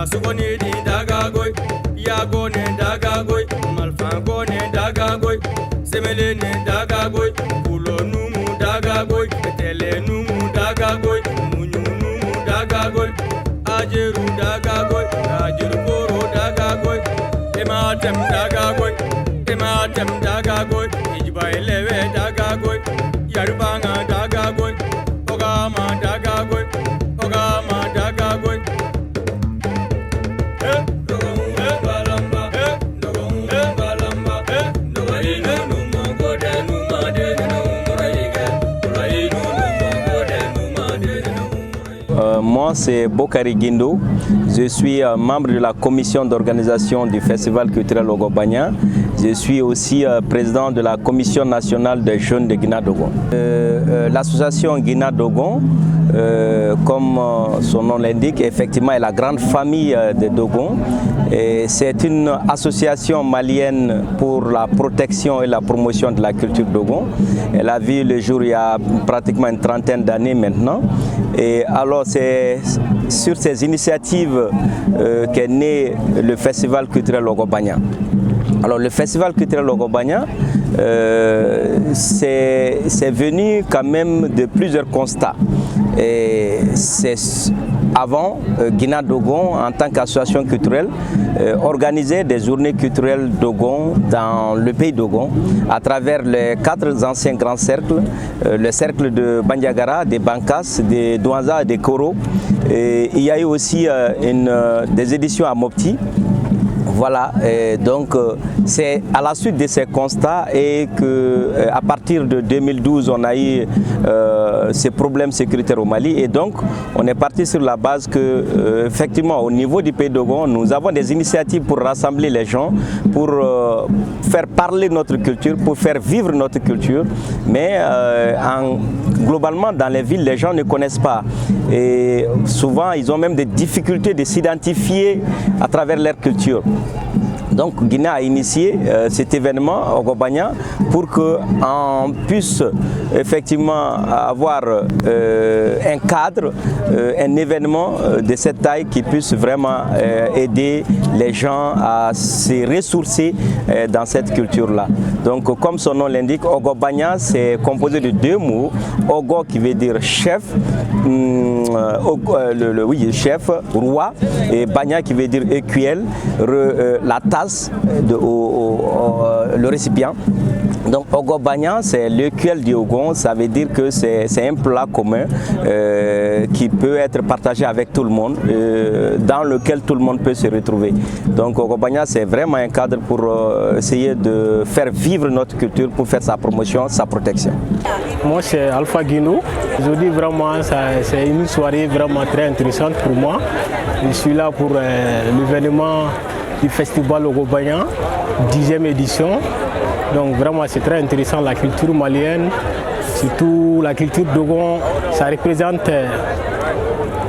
Sugoni di dagagoy, yago ne dagagoy, malfango ne dagagoy, semele ne dagagoy, pulo numu dagagoy, tele numu dagagoy, munyu numu dagagoy, ajeru dagagoy, ajeru koro dagagoy, ematem dagagoy, ijbai lewe dagagoy, yarbanga dagagoy, ogama dagagoy, ogama dagagoy. Moi, c'est Bokari Guindo. Je suis membre de la commission d'organisation du Festival culturel Ogbagna. Je suis aussi président de la commission nationale des jeunes de Guinadogon. L'association Guinadogon, comme son nom l'indique, effectivement est la grande famille de Dogon. C'est une association malienne pour la protection et la promotion de la culture Dogon. Elle a vu le jour il y a pratiquement une trentaine d'années maintenant. Et alors c'est sur ces initiatives qu'est né le Festival culturel Ogbagna. Alors le Festival culturel Ogbagna, c'est venu quand même de plusieurs constats. Et c'est avant, Guinadogon, en tant qu'association culturelle, organisait des journées culturelles Dogon dans le pays Dogon à travers les 4 anciens grands cercles, le cercle de Bandiagara, des Bankas, des Douanza et des Koro. Et il y a eu aussi des éditions à Mopti. Voilà, et donc c'est à la suite de ces constats et qu'à partir de 2012 on a eu ces problèmes sécuritaires au Mali et donc on est parti sur la base que effectivement au niveau du pays Dogon nous avons des initiatives pour rassembler les gens, pour faire parler notre culture, pour faire vivre notre culture, mais globalement dans les villes les gens ne connaissent pas et souvent ils ont même des difficultés de s'identifier à travers leur culture. Donc Guinée a initié cet événement Ogbagna pour qu'on puisse effectivement avoir un cadre, un événement de cette taille qui puisse vraiment aider les gens à se ressourcer dans cette culture-là. Donc comme son nom l'indique, Ogbagna c'est composé de 2 mots. Ogo qui veut dire chef, chef, roi, et Banya qui veut dire écuelle, la tasse, le récipient. Donc Ogo Banya, c'est l'écuelle du Ogon, ça veut dire que c'est un plat commun qui peut être partagé avec tout le monde, dans lequel tout le monde peut se retrouver. Donc Ogo Banya, c'est vraiment un cadre pour essayer de faire vivre notre culture, pour faire sa promotion, sa protection. Moi c'est Alpha Guino. Aujourd'hui vraiment c'est une soirée vraiment très intéressante pour moi. Je suis là pour l'événement du festival Ogo Banya, 10e édition. Donc vraiment c'est très intéressant, la culture malienne, surtout la culture Dogon, ça représente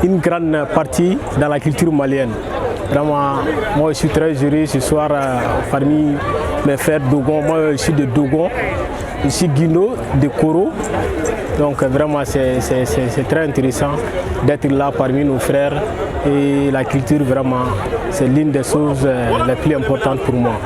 une grande partie dans la culture malienne. Vraiment, moi je suis très heureux ce soir parmi mes frères Dogon. Moi je suis de Dogon, je suis Guino de Koro. Donc vraiment c'est très intéressant d'être là parmi nos frères. Et la culture vraiment c'est l'une des choses les plus importantes pour moi.